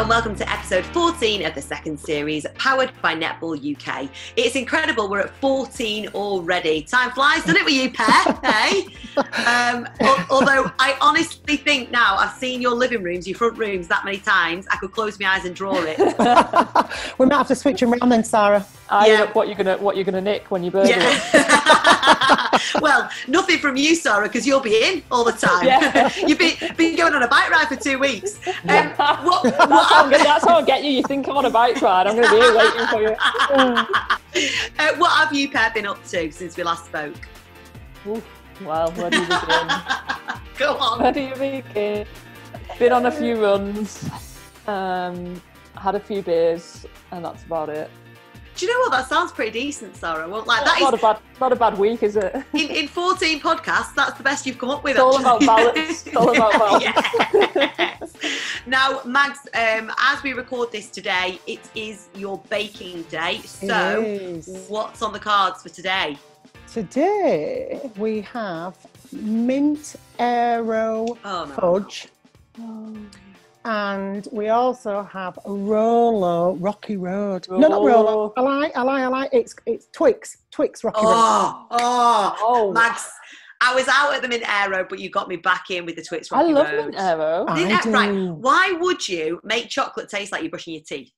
and welcome to episode 14 of the second series, powered by Netball UK. It's incredible, we're at 14 already. Time flies, doesn't it, with you, Pet? Hey? Although I honestly think now, I've seen your living rooms, your front rooms that many times, I could close my eyes and draw it. We might have to switch them around then, Sarah. Yeah. What you're gonna nick when you burn Well, nothing from you, Sarah, because you'll be in all the time. Yeah. You've been going on a bike ride for 2 weeks. That's how I get you. You think I'm on a bike ride, I'm going to be here waiting for you. What have you, Pet, been up to since we last spoke? Ooh, well, where do you begin? Go on. Where do you begin? Been on a few runs, had a few beers, and that's about it. Do you know what? That sounds pretty decent, Sarah. Well, like, Not a bad week, is it? In 14 podcasts, that's the best you've come up with. It's all about balance. It's all about balance. Yes. Now, Mags, as we record this today, it is your baking day. So, what's on the cards for today? Today we have mint aero fudge. Oh. And we also have Rolo Rocky Road. No, not Rolo. I lie. It's Twix Rocky Road. Oh, Mags, I was out at the Mint Aero, but you got me back in with the Twix Rocky Road. I love Mint Aero. Right. Why would you make chocolate taste like you're brushing your teeth?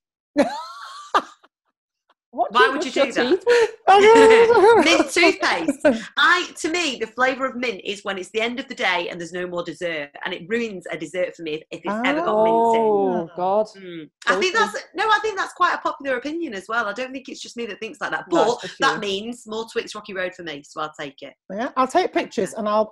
Why would you do that? Mint toothpaste. To me, the flavour of mint is when it's the end of the day and there's no more dessert, and it ruins a dessert for me if it's ever got mint in. Oh God! I think that's quite a popular opinion as well. I don't think it's just me that thinks like that. But that means more Twix Rocky Road for me, so I'll take it. Yeah, I'll take pictures and I'll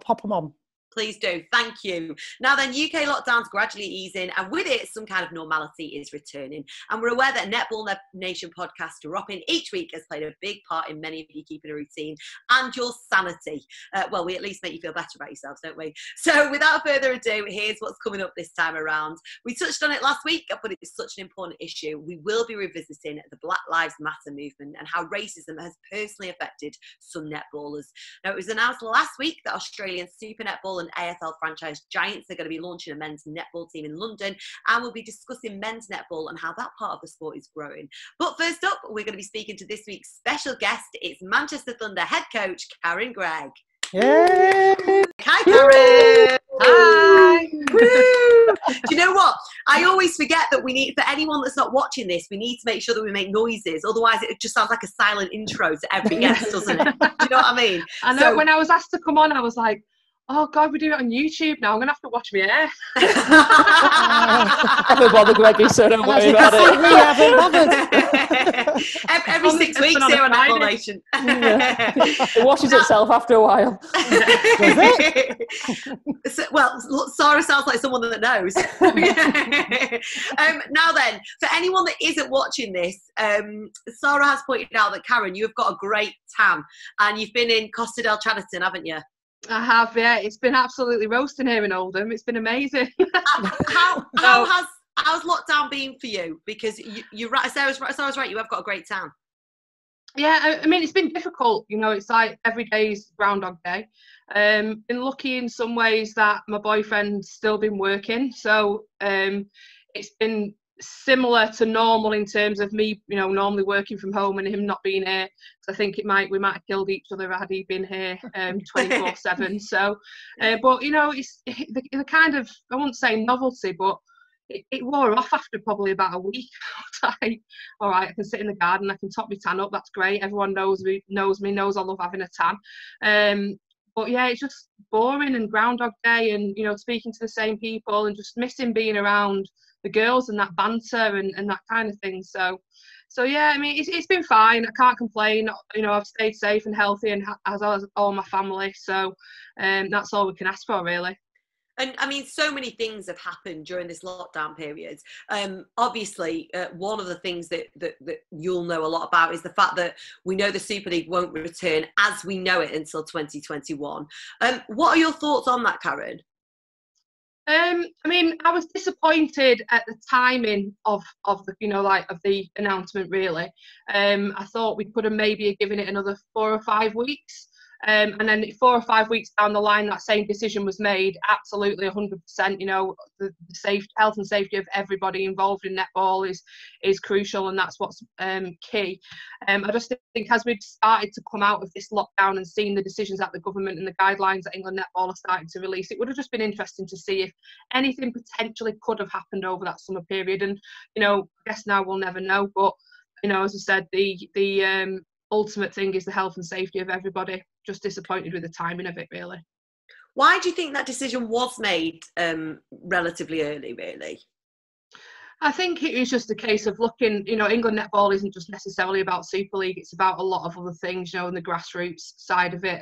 pop them on. Please do. Thank you. Now then, UK lockdown's gradually easing, and with it, some kind of normality is returning. And we're aware that Netball Nation podcast dropping each week has played a big part in many of you keeping a routine and your sanity. Well, we at least make you feel better about yourselves, don't we? So without further ado, here's what's coming up this time around. We touched on it last week, but it's such an important issue. We will be revisiting the Black Lives Matter movement and how racism has personally affected some netballers. Now, it was announced last week that Australian Super Netball and AFL franchise giants are going to be launching a men's netball team in London, and we'll be discussing men's netball and how that part of the sport is growing. But first up, we're going to be speaking to this week's special guest. It's Manchester Thunder head coach Karen Greig. Yay! Hi, Karen. Hi. Woo. Do you know what? I always forget that we need, for anyone that's not watching this, we need to make sure that we make noises. Otherwise, it just sounds like a silent intro to every guest, doesn't it? Do you know what I mean? I know. So, when I was asked to come on, I was like, oh God, we do it on YouTube now. I'm going to have to watch my hair. Never bother, Greggy, so don't worry about it. We haven't bothered. Every 6 weeks here on Netball Nation. It washes itself after a while. Does it? Well, Sarah sounds like someone that knows. Now then, for anyone that isn't watching this, Sarah has pointed out that, Karen, you've got a great tan, and you've been in Costa del Chatterton, haven't you? I have, yeah. It's been absolutely roasting here in Oldham. It's been amazing. How's lockdown been for you? Because you're right, Sarah's right, you have got a great tan. Yeah, I mean, it's been difficult. You know, it's like every day's Groundhog Day. Been lucky in some ways that my boyfriend's still been working. So it's been similar to normal in terms of me, you know, normally working from home and him not being here. So I think we might have killed each other had he been here 24/7. So, but you know, it's the kind of, I wouldn't say novelty, but it wore off after probably about a week. Like, all right, I can sit in the garden, I can top my tan up. That's great. Everyone knows me, knows I love having a tan. But yeah, it's just boring and Groundhog Day, and you know, speaking to the same people and just missing being around the girls and that banter and that kind of thing. So yeah, I mean, it's been fine. I can't complain. You know, I've stayed safe and healthy, and as well as all my family. So that's all we can ask for, really. And I mean, so many things have happened during this lockdown period. Obviously, one of the things that you'll know a lot about is the fact that we know the Superleague won't return as we know it until 2021. What are your thoughts on that, Karen? I mean, I was disappointed at the timing of the, you know, like of the announcement. Really, I thought we could have maybe given it another 4 or 5 weeks. And then 4 or 5 weeks down the line, that same decision was made. Absolutely 100%. You know, the health and safety of everybody involved in netball is crucial, and that's what's key. I just think as we've started to come out of this lockdown and seen the decisions that the government and the guidelines that England Netball are starting to release, it would have just been interesting to see if anything potentially could have happened over that summer period. And, you know, I guess now we'll never know. But, you know, as I said, the ultimate thing is the health and safety of everybody. Just disappointed with the timing of it, really. Why do you think that decision was made relatively early, really? I think it is just a case of looking, you know, England Netball isn't just necessarily about Superleague, it's about a lot of other things, you know, and the grassroots side of it.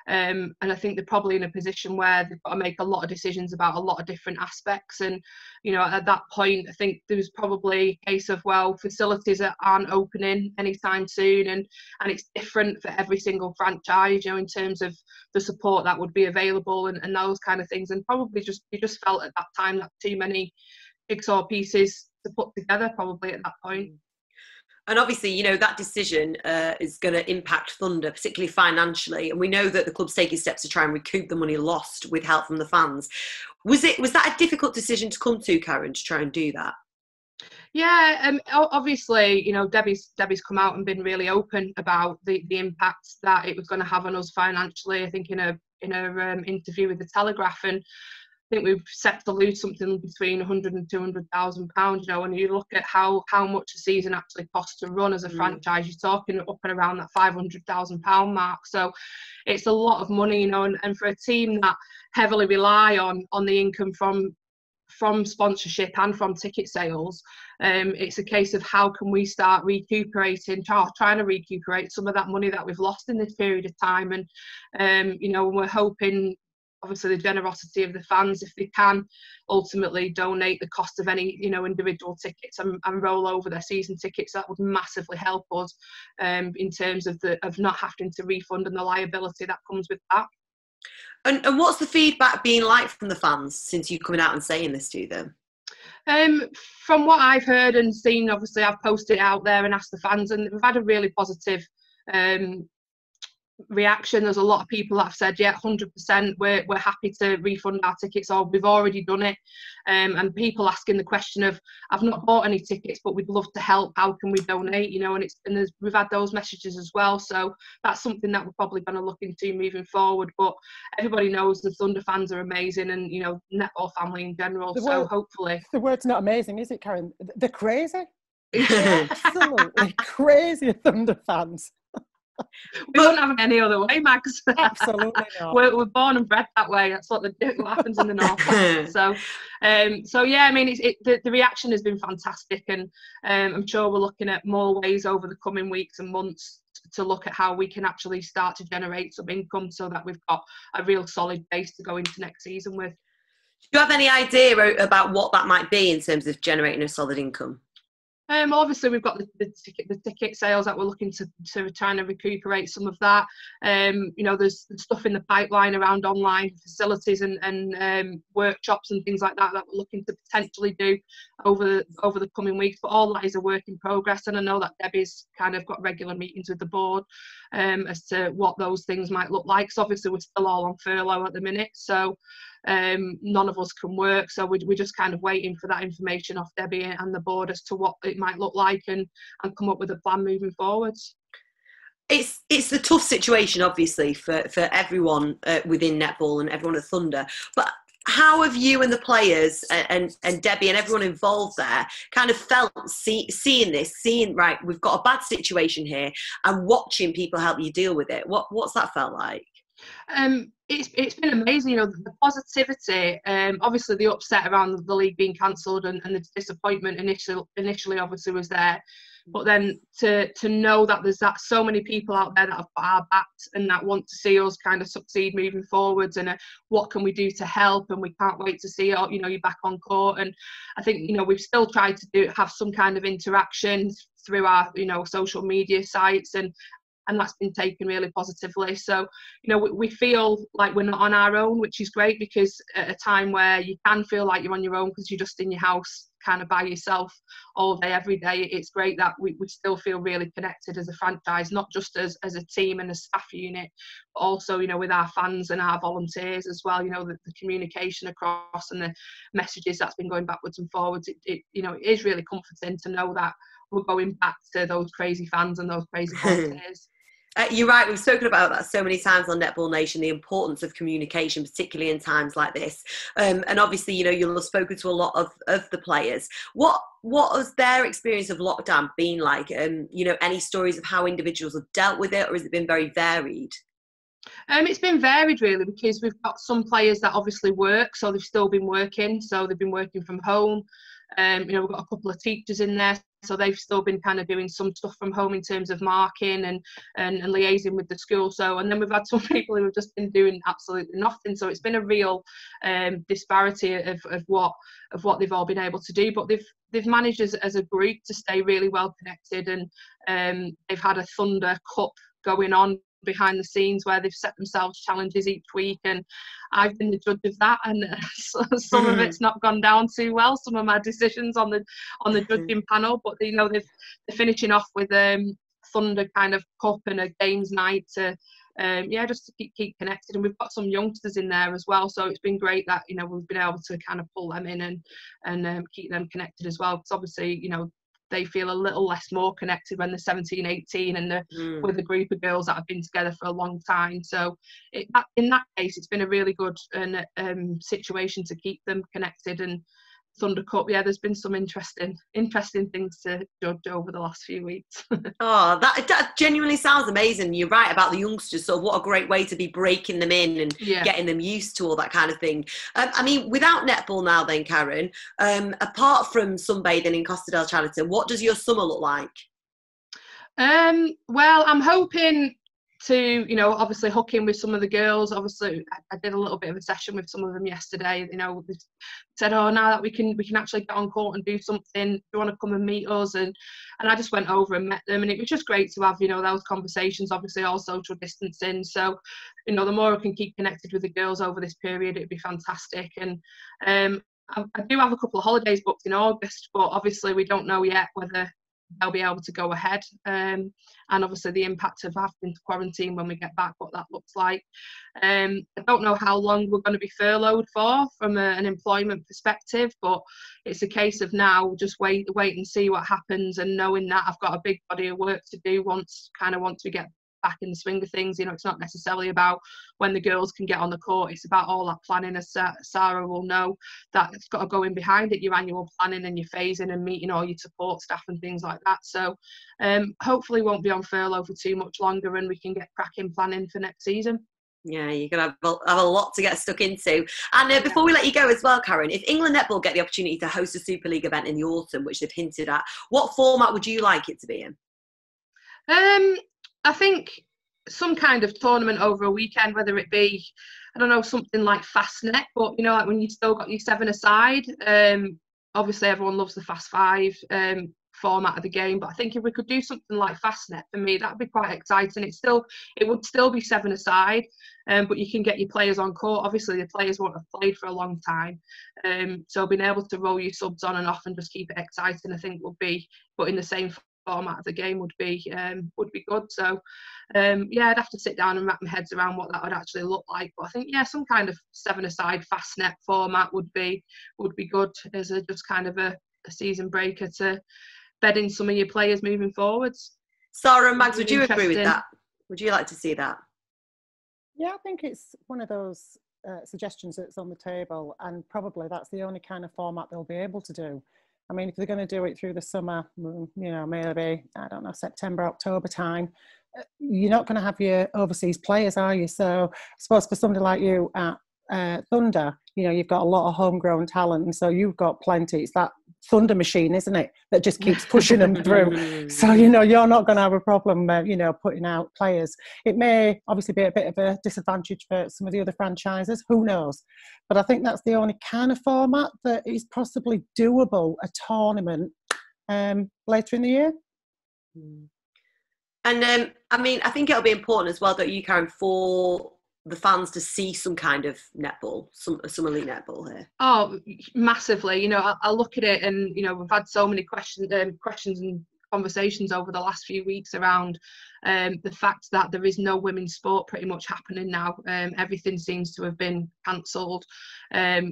And I think they're probably in a position where they've got to make a lot of decisions about a lot of different aspects. And, you know, at that point, I think there was probably a case of, well, facilities that aren't opening anytime soon, and it's different for every single franchise, you know, in terms of the support that would be available and those kind of things. And probably you just felt at that time that too many jigsaw pieces to put together probably at that point. And obviously, you know, that decision is going to impact Thunder, particularly financially. And we know that the club's taking steps to try and recoup the money lost with help from the fans. Was that a difficult decision to come to, Karen, to try and do that? Yeah, obviously, you know, Debbie's come out and been really open about the impacts that it was going to have on us financially. I think in a interview with the Telegraph, and I think we've set to lose something between £100,000 and £200,000. You know, when you look at how much a season actually costs to run as a franchise, you're talking up and around that £500,000 mark. So it's a lot of money, you know, and for a team that heavily rely on the income from sponsorship and from ticket sales, it's a case of how can we start trying to recuperate some of that money that we've lost in this period of time. And you know, we're hoping, obviously, the generosity of the fans, if they can ultimately donate the cost of any, you know, individual tickets and roll over their season tickets, that would massively help us in terms of not having to refund and the liability that comes with that. And what's the feedback been like from the fans since you coming out and saying this to them? From what I've heard and seen, obviously I've posted it out there and asked the fans, and we've had a really positive reaction. There's a lot of people that have said, yeah, 100%, we're happy to refund our tickets, or we've already done it. And people asking the question of, I've not bought any tickets, but we'd love to help, how can we donate, you know? And we've had those messages as well. So that's something that we're probably going to look into moving forward. But everybody knows the Thunder fans are amazing, and, you know, netball family in general. Hopefully. The word's not amazing, is it, Karen? They're crazy. Absolutely crazy Thunder fans. We wouldn't have it any other way, Max. Absolutely not. We're born and bred that way. That's what happens in the north. So yeah, I mean, the reaction has been fantastic, and I'm sure we're looking at more ways over the coming weeks and months to look at how we can actually start to generate some income, so that we've got a real solid base to go into next season with. Do you have any idea about what that might be in terms of generating a solid income? Obviously, we've got the ticket sales that we're looking to trying to recuperate some of that. You know, there's stuff in the pipeline around online facilities and workshops and things like that we're looking to potentially do over the coming weeks. But all that is a work in progress, and I know that Debbie's kind of got regular meetings with the board as to what those things might look like. So obviously, we're still all on furlough at the minute, so none of us can work, so we're just kind of waiting for that information off Debbie and the board as to what it might look like, and come up with a plan moving forwards. It's the tough situation, obviously, for everyone within netball and everyone at Thunder, but how have you and the players and Debbie and everyone involved there kind of felt seeing right, we've got a bad situation here, and watching people help you deal with it? What's that felt like? It's been amazing, you know, the positivity, obviously the upset around the league being cancelled and the disappointment initially obviously was there, but then to know that there's so many people out there that have got our backs and that want to see us kind of succeed moving forwards, and what can we do to help, and we can't wait to see you know, you're back on court. And I think, you know, we've still tried to have some kind of interaction through our, you know, social media sites, and and that's been taken really positively. So, you know, we feel like we're not on our own, which is great, because at a time where you can feel like you're on your own because you're just in your house kind of by yourself all day, every day, it's great that we still feel really connected as a franchise, not just as a team and a staff unit, but also, you know, with our fans and our volunteers as well. You know, the communication across and the messages that's been going backwards and forwards, it you know, it is really comforting to know that we're going back to those crazy fans and those crazy volunteers. You're right, we've spoken about that so many times on Netball Nation, the importance of communication, particularly in times like this. And obviously, you know, you'll have spoken to a lot of the players. What has their experience of lockdown been like? You know, any stories of how individuals have dealt with it, or has it been very varied? It's been varied really, because we've got some players that obviously work, so they've still been working, so they've been working from home. You know, we've got a couple of teachers in there, so they've still been kind of doing some stuff from home in terms of marking and liaising with the school. So, and then we've had some people who have just been doing absolutely nothing. So it's been a real disparity of what they've all been able to do. But they've managed as a group to stay really well connected, and they've had a Thunder Cup going on behind the scenes where they've set themselves challenges each week, and I've been the judge of that, and some of it's not gone down too well, some of my decisions on the judging panel, but you know, they're finishing off with Thunder kind of cup and a games night to just to keep connected. And we've got some youngsters in there as well, so it's been great that, you know, we've been able to kind of pull them in and keep them connected as well, because obviously, you know, they feel a little less more connected when they're 17, 18 and they're with a group of girls that have been together for a long time. So in that case, it's been a really good situation to keep them connected. And Thunder Cup, yeah, there's been some interesting things to judge over the last few weeks. Oh, that genuinely sounds amazing. You're right about the youngsters. So what a great way to be breaking them in and getting them used to all that kind of thing. I mean, without netball now then, Karen, apart from sunbathing in Costa del Chalita, what does your summer look like? Well, I'm hoping to, you know, obviously hook in with some of the girls. Obviously, I did a little bit of a session with some of them yesterday. You know, they said, "Oh, now that we can actually get on court and do something, do you want to come and meet us?" And I just went over and met them, and it was just great to have, you know, those conversations. Obviously, all social distancing. So, you know, the more I can keep connected with the girls over this period, it'd be fantastic. And I do have a couple of holidays booked in August, but obviously we don't know yet whether they'll be able to go ahead, and obviously the impact of having to quarantine when we get back, what that looks like. I don't know how long we're going to be furloughed for from an employment perspective, but it's a case of now just wait and see what happens, and knowing that I've got a big body of work to do once we get back in the swing of things. You know, it's not necessarily about when the girls can get on the court, it's about all that planning, as Sarah will know, that it's got to go in behind it, your annual planning and your phasing and meeting all your support staff and things like that. So hopefully won't be on furlough for too much longer, and we can get cracking planning for next season. Yeah, you're going to have a lot to get stuck into. And before we let you go as well, Karen, if England Netball get the opportunity to host a Superleague event in the autumn, which they've hinted at, what format would you like it to be in? I think some kind of tournament over a weekend, whether it be, I don't know, something like Fastnet, but, you know, like when you've still got your 7-a-side. Obviously, everyone loves the Fast 5 format of the game, but I think if we could do something like Fastnet, for me, that would be quite exciting. It would still be 7-a-side, but you can get your players on court. Obviously, the players won't have played for a long time, so being able to roll your subs on and off and just keep it exciting, I think would be, but in the same format of the game would be good. So I'd have to sit down and wrap my heads around what that would actually look like, but I think some kind of 7-a-side Fastnet format would be good as a just kind of a season breaker to bed in some of your players moving forwards. Sarah and Mags, would you agree with that? Would you like to see that? Yeah, I think it's one of those suggestions that's on the table, and probably that's the only kind of format they'll be able to do. I mean, if they're going to do it through the summer, you know, maybe, I don't know, September, October time, you're not going to have your overseas players, are you? So I suppose for somebody like you at Thunder, you know, you've got a lot of homegrown talent, and so you've got plenty. It's that Thunder machine, isn't it, that just keeps pushing them through. So, you know, you're not going to have a problem, you know, putting out players. It may obviously be a bit of a disadvantage for some of the other franchises, who knows? But I think that's the only kind of format that is possibly doable, a tournament later in the year. And I mean, I think it'll be important as well, don't you, Karen, for the fans to see some kind of netball, some elite netball here. Oh, massively. You know, I look at it, and you know, we've had so many questions and conversations over the last few weeks around the fact that there is no women's sport pretty much happening now. Everything seems to have been cancelled,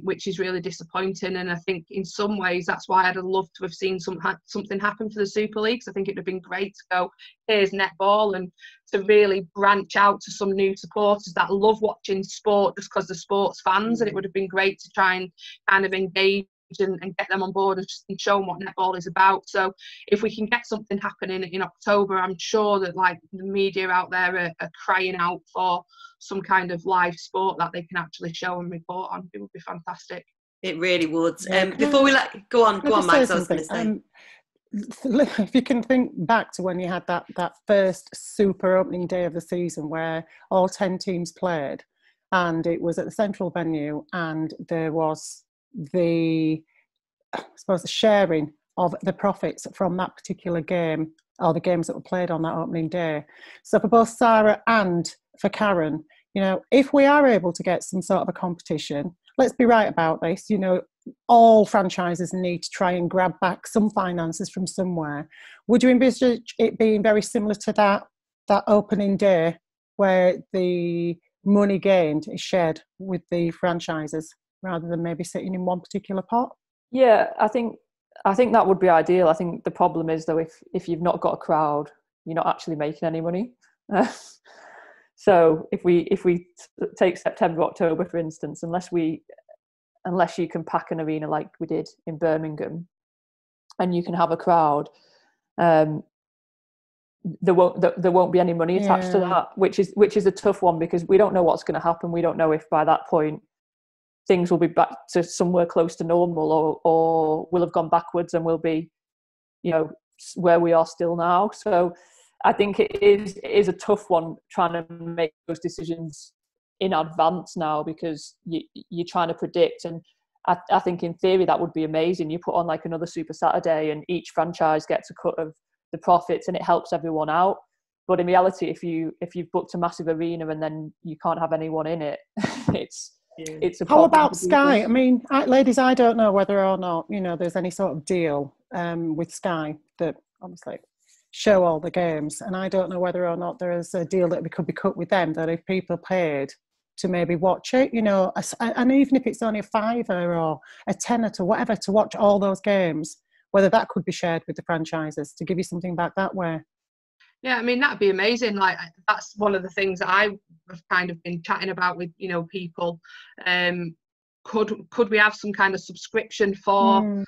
which is really disappointing. And I think in some ways that's why I'd have loved to have seen something happen for the Super League. I think it would have been great to go, here's netball, and to really branch out to some new supporters that love watching sport just because they're sports fans. And it would have been great to try and kind of engage and get them on board and show them what netball is about. So if we can get something happening in October, I'm sure that like the media out there are crying out for some kind of live sport that they can actually show and report on. It would be fantastic. It really would. Yeah, Before we go on, Max. I was going to say. If you can think back to when you had that first super opening day of the season where all 10 teams played, and it was at the central venue, and there was the sharing of the profits from that particular game, or the games that were played on that opening day. So for both Sarah and for Karen, you know, if we are able to get some sort of a competition, let's be right about this, you know, all franchises need to try and grab back some finances from somewhere. Would you envisage it being very similar to that opening day where the money gained is shared with the franchises rather than maybe sitting in one particular pot? Yeah, I think that would be ideal. I think the problem is though, if you've not got a crowd, you're not actually making any money. So if we take September, October, for instance, unless you can pack an arena like we did in Birmingham, and you can have a crowd, there won't be any money attached to that, which is a tough one, because we don't know what's going to happen. We don't know if by that point things will be back to somewhere close to normal, or will have gone backwards and will be, you know, where we are still now. So I think it is a tough one trying to make those decisions in advance now, because you're trying to predict. And I think in theory that would be amazing. You put on like another Super Saturday and each franchise gets a cut of the profits and it helps everyone out. But in reality, if you've booked a massive arena and then you can't have anyone in it, it's a problem. How about Sky? I mean, ladies, I don't know whether or not, you know, there's any sort of deal with Sky that obviously show all the games, and I don't know whether or not there is a deal that could be cut with them, that if people paid to maybe watch it, you know, and even if it's only a £5 or a £10 to whatever to watch all those games, whether that could be shared with the franchises to give you something back that way. Yeah, I mean, that'd be amazing. Like, that's one of the things that I have kind of been chatting about with, you know, people. Could we have some kind of subscription for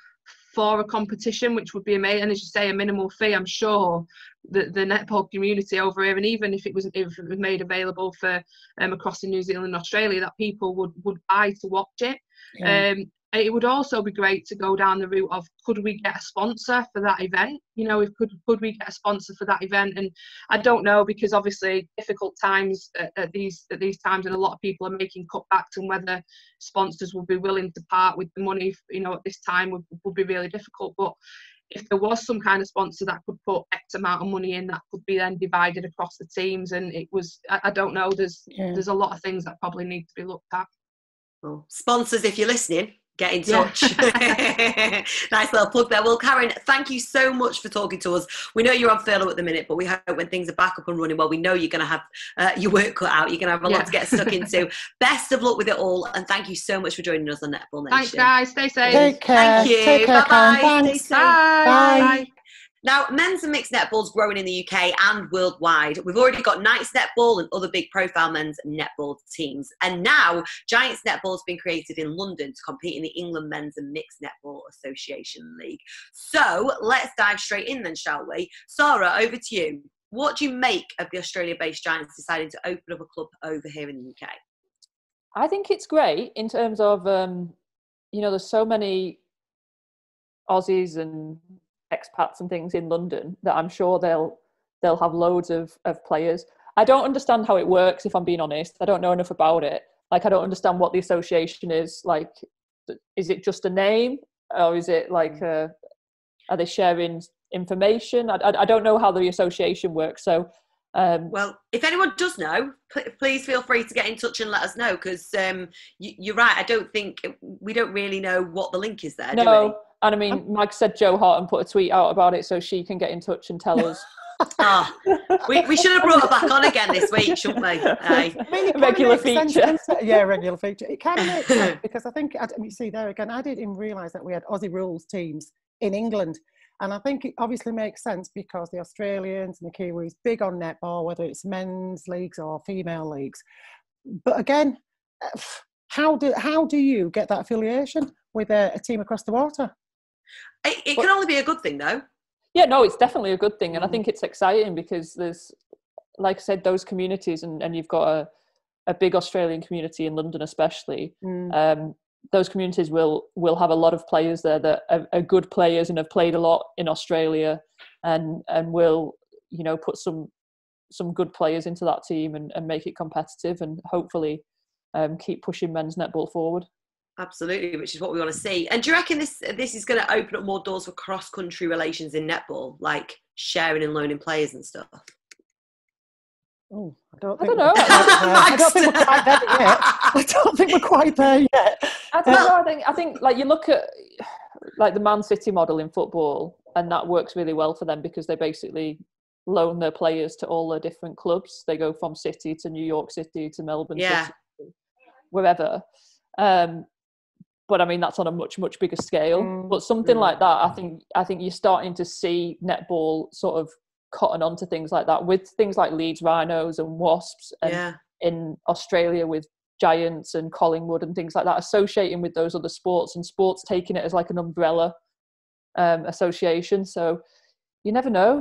a competition, which would be amazing? And as you say, a minimal fee. I'm sure that the netball community over here, and even if it was made available for across in New Zealand and Australia, that people would buy to watch it. Yeah. It would also be great to go down the route of, could we get a sponsor for that event? You know, could we get a sponsor for that event? And I don't know, because obviously difficult times at these times, and a lot of people are making cutbacks, and whether sponsors will be willing to part with the money, you know, at this time would be really difficult. But if there was some kind of sponsor that could put X amount of money in, that could be then divided across the teams, and it was, I don't know, there's a lot of things that probably need to be looked at. Well, sponsors, if you're listening, get in touch. Yeah. Nice little plug there. Well, Karen, thank you so much for talking to us. We know you're on furlough at the minute, but we hope when things are back up and running, well, we know you're going to have your work cut out. You're going to have a lot to get stuck into. Best of luck with it all, and thank you so much for joining us on Netball Nation. Thanks, guys. Stay safe. Take care. Thank you. Take care, Bye-bye. Stay safe. Bye. Bye. Now, men's and mixed netball is growing in the UK and worldwide. We've already got Knights Netball and other big profile men's netball teams. And now, Giants Netball has been created in London to compete in the England Men's and Mixed Netball Association League. So let's dive straight in then, shall we? Sarah, over to you. What do you make of the Australia-based Giants deciding to open up a club over here in the UK? I think it's great in terms of, you know, there's so many Aussies and expats and things in London that I'm sure they'll have loads of players. I don't understand how it works, if I'm being honest. I don't know enough about it. Like, I don't understand what the association is. Like, is it just a name, or is it like are they sharing information. I don't know how the association works, so well, if anyone does know, please feel free to get in touch and let us know, because you're right, I don't think we don't really know what the link is there. No, and I mean, Mag said Joe Harton put a tweet out about it, so she can get in touch and tell us. We should have brought her back on again this week, shouldn't we? I mean, regular feature. Yeah, regular feature. It kind of makes sense, because I think, you see there again, I didn't realise that we had Aussie rules teams in England. And I think it obviously makes sense because the Australians and the Kiwis big on netball, whether it's men's leagues or female leagues. But again, how do you get that affiliation with a team across the water? It can only be a good thing, though. Yeah, no, it's definitely a good thing. And I think it's exciting because there's, like I said, those communities, and you've got a big Australian community in London especially. Those communities will have a lot of players there that are good players and have played a lot in Australia, and will, you know, put some good players into that team and make it competitive, and hopefully keep pushing men's netball forward. Absolutely, which is what we want to see. And do you reckon this is going to open up more doors for cross-country relations in netball, like sharing and loaning players and stuff? Oh, I don't know. I don't think we're quite there yet. I don't think we're quite there yet. I don't know. I think like you look at like the Man City model in football, and that works really well for them because they basically loan their players to all their different clubs. They go from City to New York City to Melbourne City, wherever. But I mean, that's on a much, much bigger scale. But something like that, I think you're starting to see netball sort of cotton onto things like that, with things like Leeds Rhinos and Wasps, and in Australia with Giants and Collingwood and things like that, associating with those other sports, and sports taking it as like an umbrella association. So you never know,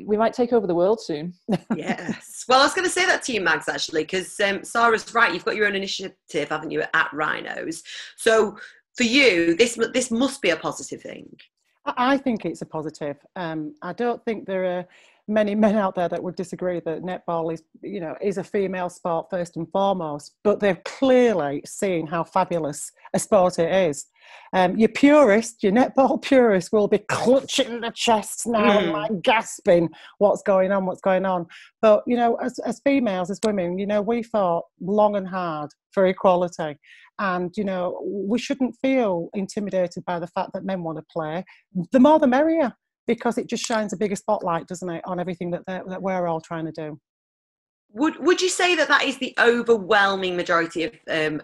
we might take over the world soon. Yes. Well, I was going to say that to you, Mags, actually, because Sarah's right. You've got your own initiative, haven't you, at Rhinos? So for you, this must be a positive thing. I think it's a positive. I don't think there are many men out there that would disagree that netball is a female sport first and foremost, but they've clearly seen how fabulous a sport it is. Your netball purists will be clutching their chests now and like gasping, what's going on. But, as females, as women, we fought long and hard for equality. And, we shouldn't feel intimidated by the fact that men want to play. The more the merrier, because it just shines a bigger spotlight, doesn't it, on everything that we're all trying to do. Would you say that is the overwhelming majority of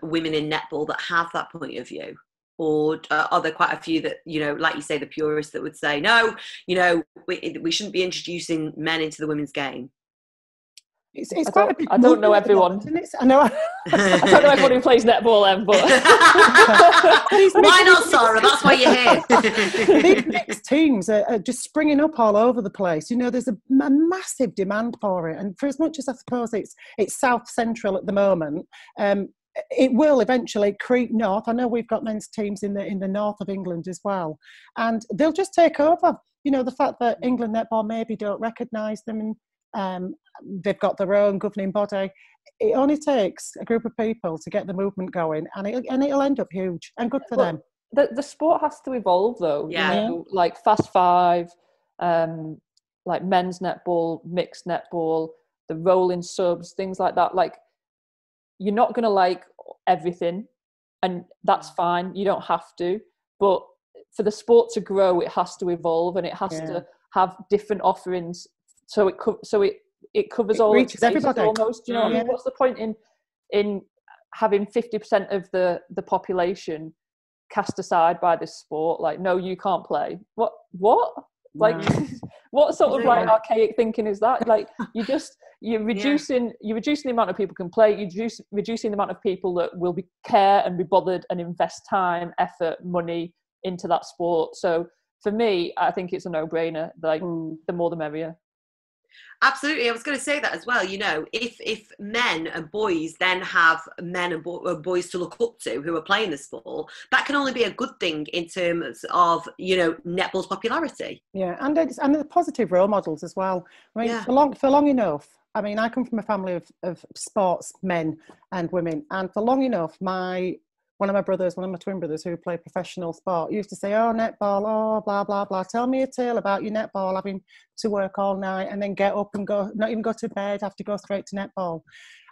women in netball that have that point of view? Or are there quite a few that, like you say, the purists that would say, no, we shouldn't be introducing men into the women's game? It's quite a big I don't know everyone. I know. I don't know everyone who plays netball, but why not, Sarah? That's why you're here. These mixed teams are just springing up all over the place. There's a massive demand for it, and for as much as I suppose it's South Central at the moment, it will eventually creep north. I know we've got men's teams in the north of England as well, and they'll just take over. The fact that England netball maybe don't recognise them, and they've got their own governing body. It only takes a group of people to get the movement going, and it'll end up huge and good for them. The sport has to evolve, though. Yeah. Like Fast Five, like men's netball, mixed netball, the rolling subs, things like that. Like, you're not going to like everything, and that's fine. You don't have to. But for the sport to grow, it has to evolve, and it has to have different offerings. So it covers all, reaches everybody almost. I mean, what's the point in having 50% of the population cast aside by this sport? Like, no, you can't play. What? Like, what sort of like archaic thinking is that? Like, you're reducing the amount of people who can play. You're reducing the amount of people that will care and be bothered and invest time, effort, money into that sport. So for me, I think it's a no-brainer. Like, the more the merrier. Absolutely. I was going to say that as well. If men and boys then have men and boys to look up to who are playing the sport, that can only be a good thing in terms of, netball's popularity. Yeah, and the positive role models as well. I mean, for long enough, I mean, I come from a family of sports men and women, and for long enough, my one of my twin brothers who play professional sport used to say, oh, netball, oh, blah, blah, blah. Tell me a tale about your netball, having to work all night and then get up and go, not even go to bed, have to go straight to netball.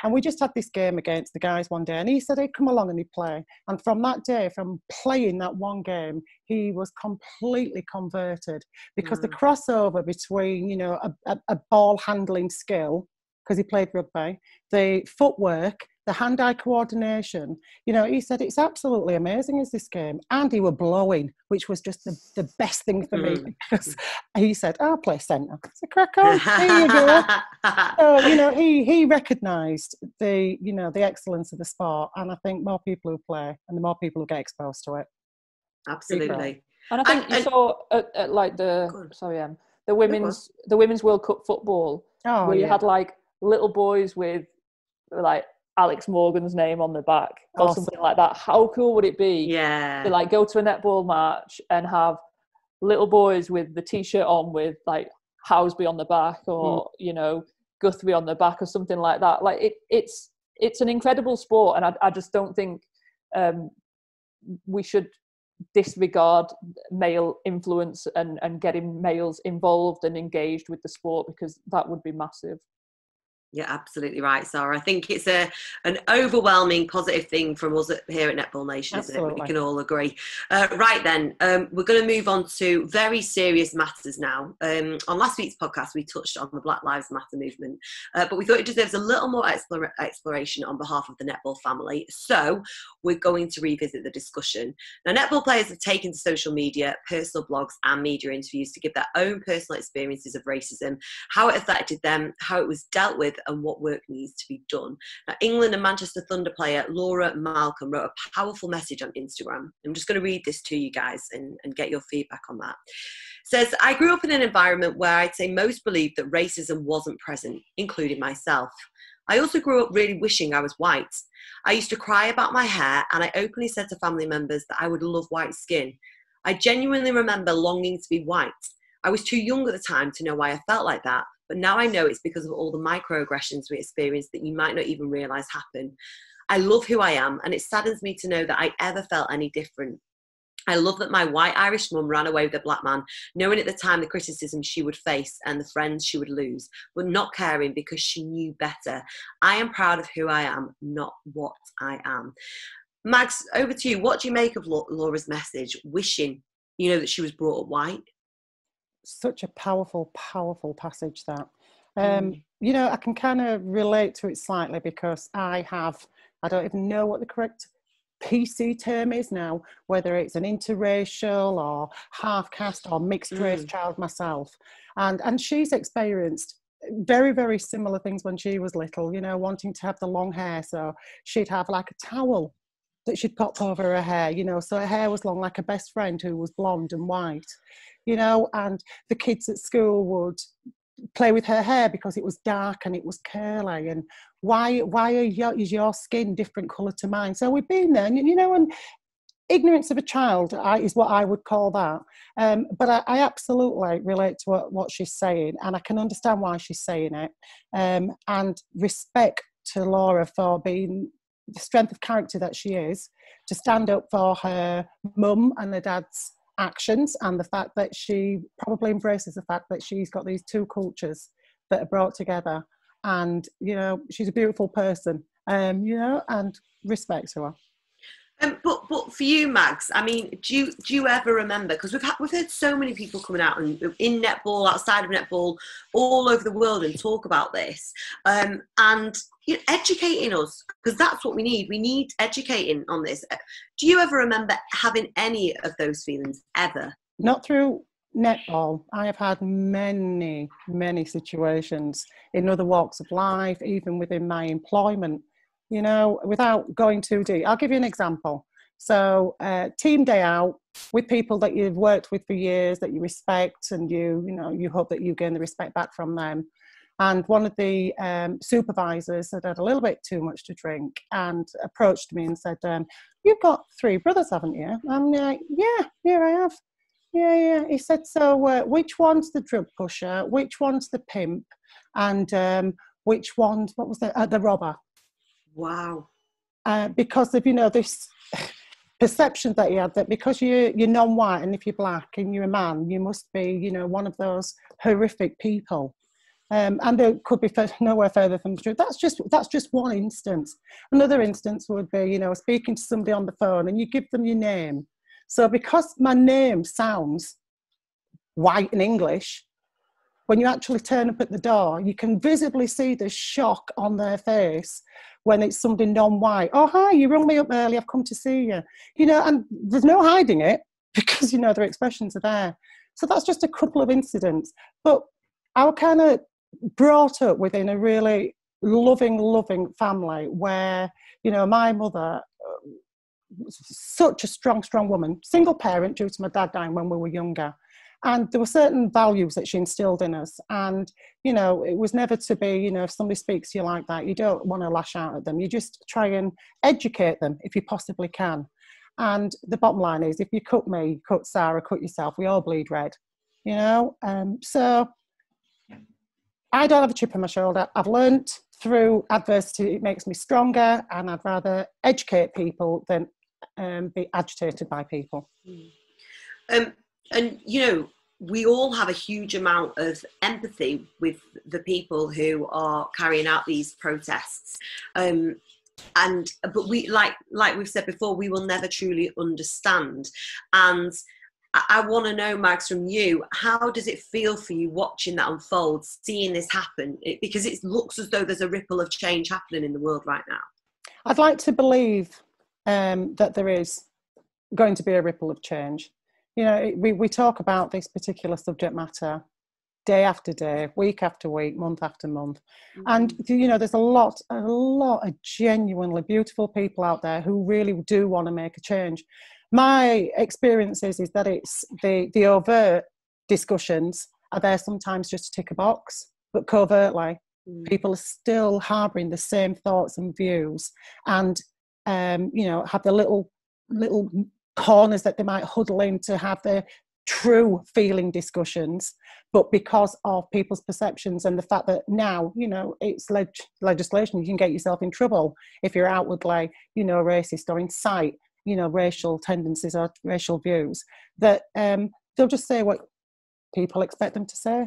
And we just had this game against the guys one day, and he said he'd come along and he'd play. And from that day, from playing that one game, he was completely converted, because the crossover between, you know, a ball handling skill, because he played rugby, the footwork, the hand-eye coordination, you know, he said it's absolutely amazing is this game. And he were blowing, which was just the best thing for me, because he said, I'll play centre. It's a crack on, there you go. So, you know, he recognised the, you know, the excellence of the sport, and I think more people who play and the more people who get exposed to it. Absolutely. And I think you saw at like the women's World Cup football, where you had like little boys with like Alex Morgan's name on the back or something like that. How cool would it be to like go to a netball match and have little boys with the t-shirt on with like Houseby on the back, or you know, Guthrie on the back, or something like that. Like it's an incredible sport, and I just don't think we should disregard male influence and getting males involved and engaged with the sport, because that would be massive. You're absolutely right, Sarah. I think it's an overwhelming positive thing from us here at Netball Nation, isn't it? We can all agree. Right then, we're going to move on to very serious matters now. On last week's podcast, we touched on the Black Lives Matter movement, but we thought it deserves a little more exploration on behalf of the netball family. So we're going to revisit the discussion. Now, netball players have taken to social media, personal blogs and media interviews to give their own personal experiences of racism, how it affected them, how it was dealt with, and what work needs to be done. Now, England and Manchester Thunder player Laura Malcolm wrote a powerful message on Instagram. I'm just going to read this to you guys and get your feedback on that. It says, I grew up in an environment where I'd say most believed that racism wasn't present, including myself. I also grew up really wishing I was white. I used to cry about my hair, and I openly said to family members that I would love white skin. I genuinely remember longing to be white. I was too young at the time to know why I felt like that, but now I know it's because of all the microaggressions we experience that you might not even realise happen. I love who I am, and it saddens me to know that I ever felt any different. I love that my white Irish mum ran away with a black man, knowing at the time the criticism she would face and the friends she would lose, but not caring because she knew better. I am proud of who I am, not what I am. Mags, over to you. What do you make of Laura's message, wishing, you know, that she was brought up white? Such a powerful, powerful passage that. You know, I can kind of relate to it slightly, because I don't even know what the correct PC term is now, whether it's an interracial or half caste or mixed race child myself. And she's experienced very, very similar things when she was little, you know, wanting to have the long hair. So she'd have like a towel that she'd pop over her hair, you know, so her hair was long, like a best friend who was blonde and white, you know, and the kids at school would play with her hair because it was dark and it was curly, and why is your skin different colour to mine? So we've been there, and, you know, and ignorance of a child is what I would call that. But I absolutely relate to what she's saying, and I can understand why she's saying it, and respect to Laura for being the strength of character that she is, to stand up for her mum and her dad's actions, and the fact that she probably embraces the fact that she's got these two cultures that are brought together. And, you know, she's a beautiful person, you know, and respect to her. But for you, Mags, I mean, do you ever remember, because we've heard so many people coming out and in netball, outside of netball, all over the world, and talk about this, and you know, educating us, because that's what we need. We need educating on this. Do you ever remember having any of those feelings ever? Not through netball. I have had many, many situations in other walks of life, even within my employment. You know, without going too deep, I'll give you an example. So, team day out with people that you've worked with for years, that you respect, and you know, you hope that you gain the respect back from them. And one of the supervisors had had a little bit too much to drink and approached me and said, "You've got 3 brothers, haven't you?" I'm like, "Yeah, I have." Yeah. He said, "So, which one's the drug pusher? Which one's the pimp? And which one's, what was the robber?" Wow. Because of, you know, this perception that he had, that because you're non-white and if you're black and you're a man, you must be, you know, one of those horrific people. And it could be nowhere further from the truth. That's just one instance. Another instance would be, you know, speaking to somebody on the phone and you give them your name. So because my name sounds white and English, when you actually turn up at the door, you can visibly see the shock on their face when it's somebody non-white. Oh, hi, you rung me up early, I've come to see you. You know, and there's no hiding it because, you know, their expressions are there. So that's just a couple of incidents. But I was kind of brought up within a really loving family where, you know, my mother was such a strong woman, single parent due to my dad dying when we were younger. And there were certain values that she instilled in us. And, you know, it was never to be, you know, if somebody speaks to you like that, you don't want to lash out at them. You just try and educate them if you possibly can. And the bottom line is, if you cut me, cut Sarah, cut yourself, we all bleed red, you know. So I don't have a chip on my shoulder. I've learned through adversity, it makes me stronger, and I'd rather educate people than be agitated by people. And, you know, we all have a huge amount of empathy with the people who are carrying out these protests. But we, like we've said before, we will never truly understand. And I want to know, Mags, from you, how does it feel for you watching that unfold, seeing this happen? Because it looks as though there's a ripple of change happening in the world right now. I'd like to believe that there is going to be a ripple of change. You know, we talk about this particular subject matter day after day, week after week, month after month. Mm-hmm. And, you know, there's a lot of genuinely beautiful people out there who really do want to make a change. My experience is that it's the overt discussions are there sometimes just to tick a box, but covertly, people are still harbouring the same thoughts and views, and, you know, have the little corners that they might huddle in to have their true feeling discussions, but because of people's perceptions and the fact that now, you know, it's legislation, you can get yourself in trouble if you're outwardly, you know, racist or incite, you know, racial tendencies or racial views, that they'll just say what people expect them to say.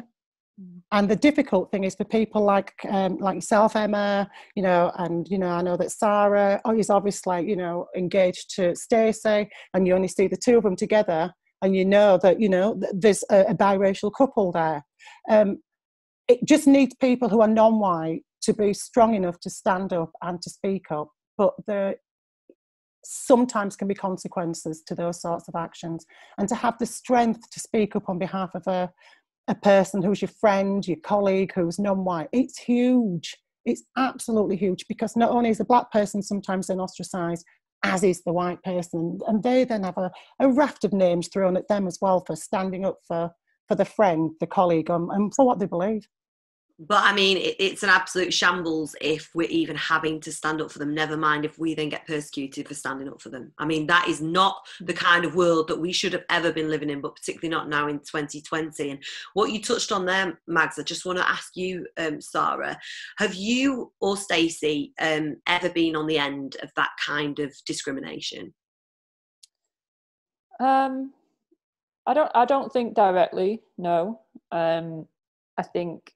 And the difficult thing is for people like yourself, Emma, you know, and, you know, I know that Sarah is obviously, you know, engaged to Stacey, and you only see the two of them together, and you know that, you know, there's a biracial couple there. It just needs people who are non-white to be strong enough to stand up and to speak up, but there sometimes can be consequences to those sorts of actions, and to have the strength to speak up on behalf of a person who's your friend, your colleague, who's non-white, it's huge. It's absolutely huge, because not only is the black person sometimes then ostracised, as is the white person, and they then have a raft of names thrown at them as well for standing up for the friend, the colleague, and for what they believe. But I mean, it's an absolute shambles if we're even having to stand up for them, never mind if we then get persecuted for standing up for them. I mean, that is not the kind of world that we should have ever been living in, but particularly not now in 2020. And what you touched on there, Mags, I just want to ask you, Sarah, have you or Stacey ever been on the end of that kind of discrimination? I don't think directly, no. I think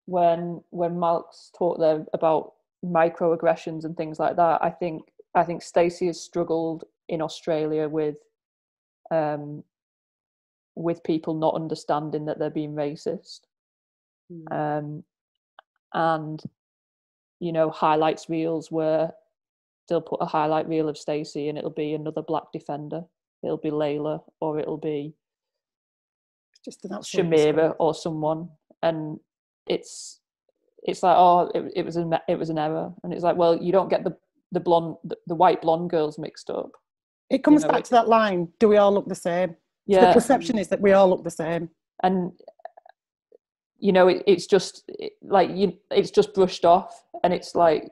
when Malk's talked there about microaggressions and things like that, I think Stacey has struggled in Australia with people not understanding that they're being racist. And, you know, highlights reels where they'll put a highlight reel of Stacey and it'll be another black defender. It'll be Layla, or it'll be just Shamira or someone, and it's like, oh, it was an error, and it's like, well, you don't get the white blonde girls mixed up. It comes back to that line: do we all look the same? Yeah, the perception is that we all look the same, and you know, it's just it's just brushed off, and it's like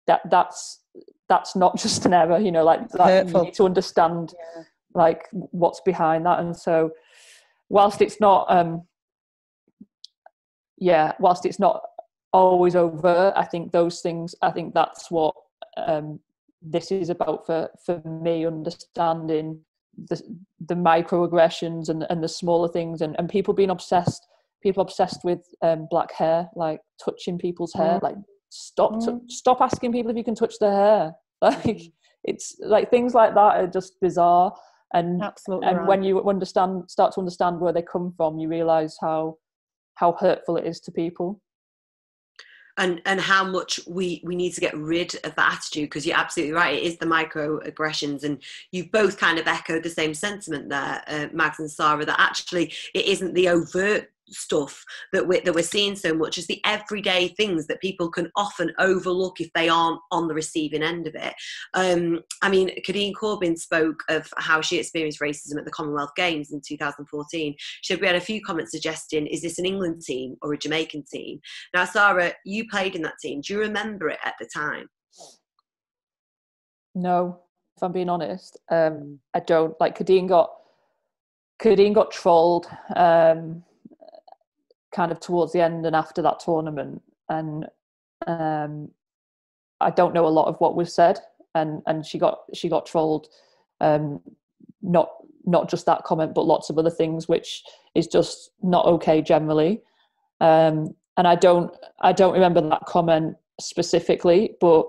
that's not just an error, you know, like that. You need to understand like what's behind that, and so whilst it's not always overt, I think those things, I think that's what this is about for me understanding the microaggressions and the smaller things, and people being obsessed with black hair, like touching people's hair. Like stop asking people if you can touch their hair. Like it's like things like that are just bizarre. And absolutely and right. when you start to understand where they come from, you realize how hurtful it is to people. And how much we need to get rid of that attitude, because you're absolutely right, it is the microaggressions, and you've both kind of echoed the same sentiment there, Mags and Sarah, that actually it isn't the overt stuff that we're seeing so much as the everyday things that people can often overlook if they aren't on the receiving end of it. I mean, Kadeen Corbin spoke of how she experienced racism at the Commonwealth Games in 2014. She said we had a few comments suggesting, is this an England team or a Jamaican team? Now, Sarah, you played in that team. Do you remember it at the time? No, if I'm being honest, I don't. Like Kadeen got trolled kind of towards the end and after that tournament, and I don't know a lot of what was said, and she got trolled, not just that comment, but lots of other things, which is just not okay generally. And I don't remember that comment specifically, but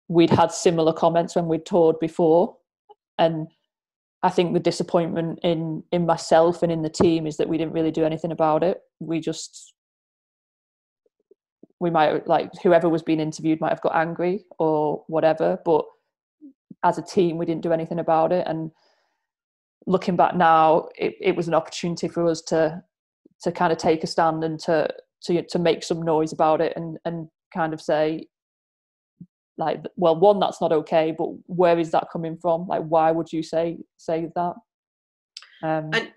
we'd had similar comments when we'd toured before, and I think the disappointment in myself and in the team is that we didn't really do anything about it. We might, like, whoever was being interviewed might have got angry or whatever, but as a team, we didn't do anything about it. And looking back now, it was an opportunity for us to kind of take a stand and to make some noise about it and kind of say, like, well, one, that's not okay, but where is that coming from? Like, why would you say that? And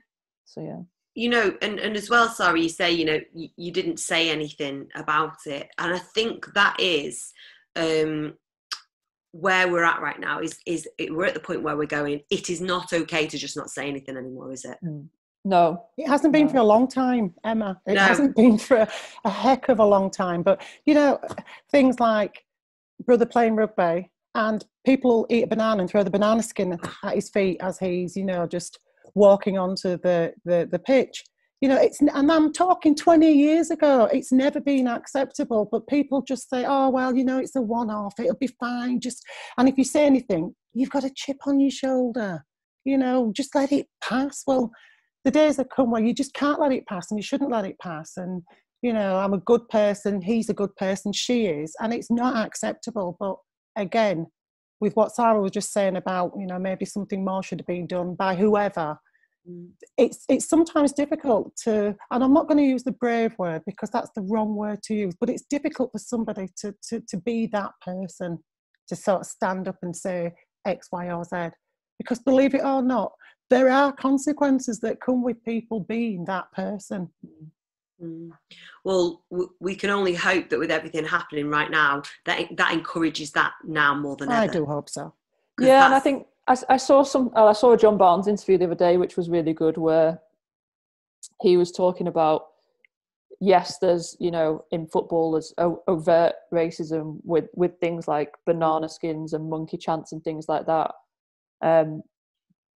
so yeah, you know, and as well, Sarah, you say, you know, you didn't say anything about it, and I think that is where we're at right now. We're at the point where we're going, it is not okay to just not say anything anymore, is it? No, it hasn't been for a long time, Emma. It No. hasn't been for a heck of a long time. But you know, things like brother playing rugby and people eat a banana and throw the banana skin at his feet as he's, you know, just walking onto the pitch. You know, and I'm talking 20 years ago, it's never been acceptable, but people just say, oh, well, you know, it's a one-off, it'll be fine. And if you say anything, you've got a chip on your shoulder, you know, just let it pass. Well, the days have come where you just can't let it pass, and you shouldn't let it pass. And you know, I'm a good person, he's a good person, she is, and it's not acceptable. But again, with what Sarah was just saying about, you know, maybe something more should have been done by whoever, it's sometimes difficult to, and I'm not going to use the brave word because that's the wrong word to use, but it's difficult for somebody to be that person, to sort of stand up and say X, Y, or Z. Because believe it or not, there are consequences that come with people being that person. Well, we can only hope that with everything happening right now, that encourages that now more than ever. I do hope so. Yeah, and I think I saw a John Barnes interview the other day, which was really good, where he was talking about, yes, there's, you know, in football there's overt racism with things like banana skins and monkey chants and things like that.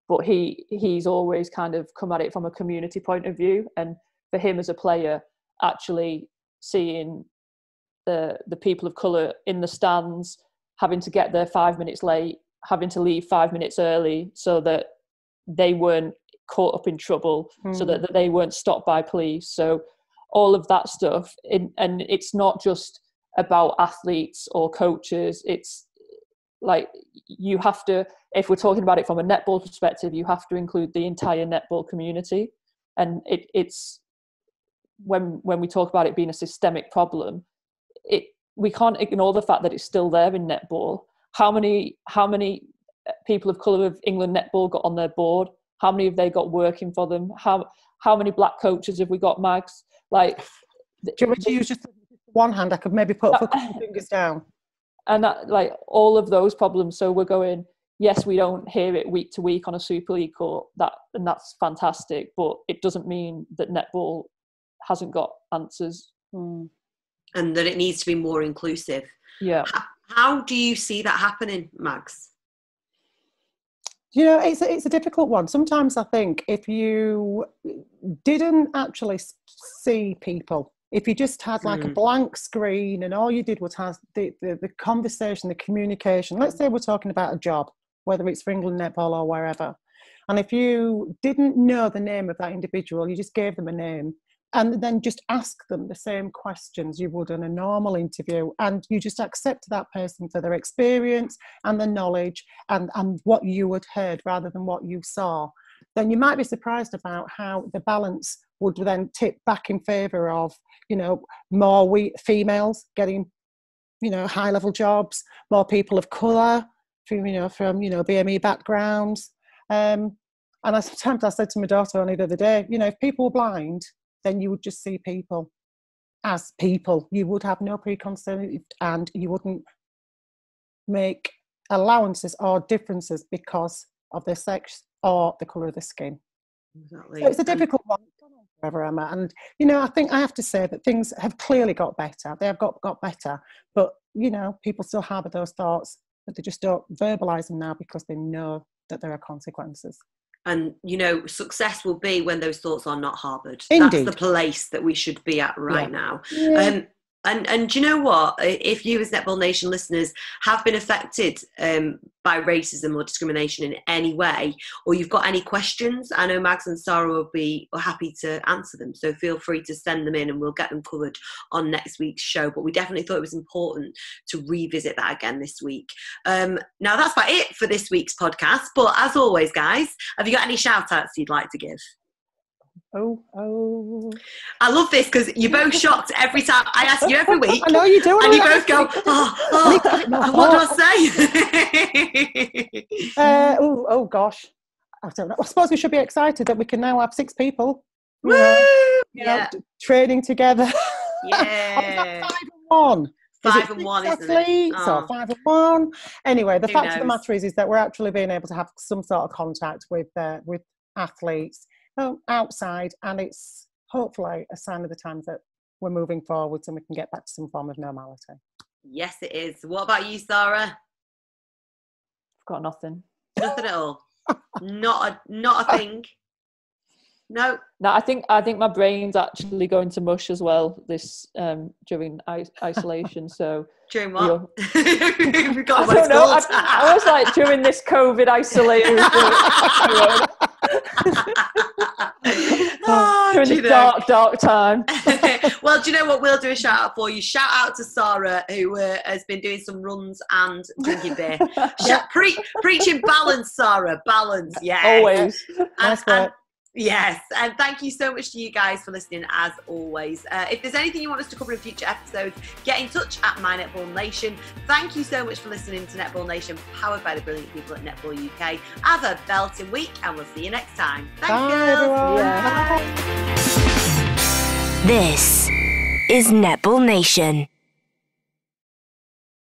But he's always kind of come at it from a community point of view, and for him as a player, actually seeing the people of colour in the stands having to get there 5 minutes late, having to leave 5 minutes early so that they weren't caught up in trouble, so that they weren't stopped by police. So all of that stuff, and it's not just about athletes or coaches. It's like, you have to, if we're talking about it from a netball perspective, you have to include the entire netball community. And it's when we talk about it being a systemic problem, we can't ignore the fact that it's still there in netball. How many people of colour of England netball got on their board? How many have they got working for them? How many black coaches have we got, Mags? Like, do you want me to use just one hand? I could maybe put a couple of fingers down. And that, like, all of those problems. So we're going, yes, we don't hear it week to week on a Superleague court, and that's fantastic, but it doesn't mean that netball hasn't got answers. And that it needs to be more inclusive. Yeah. How do you see that happening, Mags? You know, it's a difficult one. Sometimes I think if you didn't actually see people, if you just had like a blank screen and all you did was have the conversation, the communication, let's say we're talking about a job, whether it's for England Netball or wherever, and if you didn't know the name of that individual, you just gave them a name, and then just ask them the same questions you would in a normal interview, and you just accept that person for their experience and the knowledge and what you had heard rather than what you saw, then you might be surprised about how the balance would then tip back in favour of, you know, more females getting, you know, high-level jobs, more people of colour from BME backgrounds. And sometimes I said to my daughter only the other day, you know, if people were blind, then you would just see people as people. You would have no preconceived, and you wouldn't make allowances or differences because of their sex or the colour of the skin. Exactly. So it's a difficult one forever, Emma. And, you know, I think I have to say that things have clearly got better. They have got better. But, you know, people still harbour those thoughts, but they just don't verbalise them now because they know that there are consequences. And, you know, success will be when those thoughts are not harboured. Indeed. That's the place that we should be at right now. Yeah. And do you know what? If you as Netball Nation listeners have been affected by racism or discrimination in any way, or you've got any questions, I know Mags and Sarah will be happy to answer them. So feel free to send them in and we'll get them covered on next week's show. But we definitely thought it was important to revisit that again this week. Now, that's about it for this week's podcast. But as always, guys, have you got any shout-outs you'd like to give? Oh. I love this because you're both shocked every time I ask you every week. I know you do. And you both go, what do I say? Oh gosh. I don't know. I suppose we should be excited that we can now have 6 people. Woo! You know, training together. Yeah. 5-1. 5-1, isn't it? So 5-1. Anyway, the fact of the matter is that we're actually being able to have some sort of contact with athletes outside, and it's hopefully a sign of the times that we're moving forwards and we can get back to some form of normality. Yes, it is. What about you, Sarah? I've got nothing. Nothing at all. Not a thing. No. No, I think my brain's actually going to mush as well this during isolation. So during what? I was like during this COVID isolation. During this dark time. Well, do you know what? We'll do a shout out for you. Shout out to Sarah, who has been doing some runs and drinking beer. Preaching balance, Sarah. Balance, yeah. Always. Yes, and thank you so much to you guys for listening as always. If there's anything you want us to cover in future episodes, get in touch at My Netball Nation. Thank you so much for listening to Netball Nation, powered by the brilliant people at Netball UK. Have a belting week, and we'll see you next time. Thanks, girls. Bye. This is Netball Nation.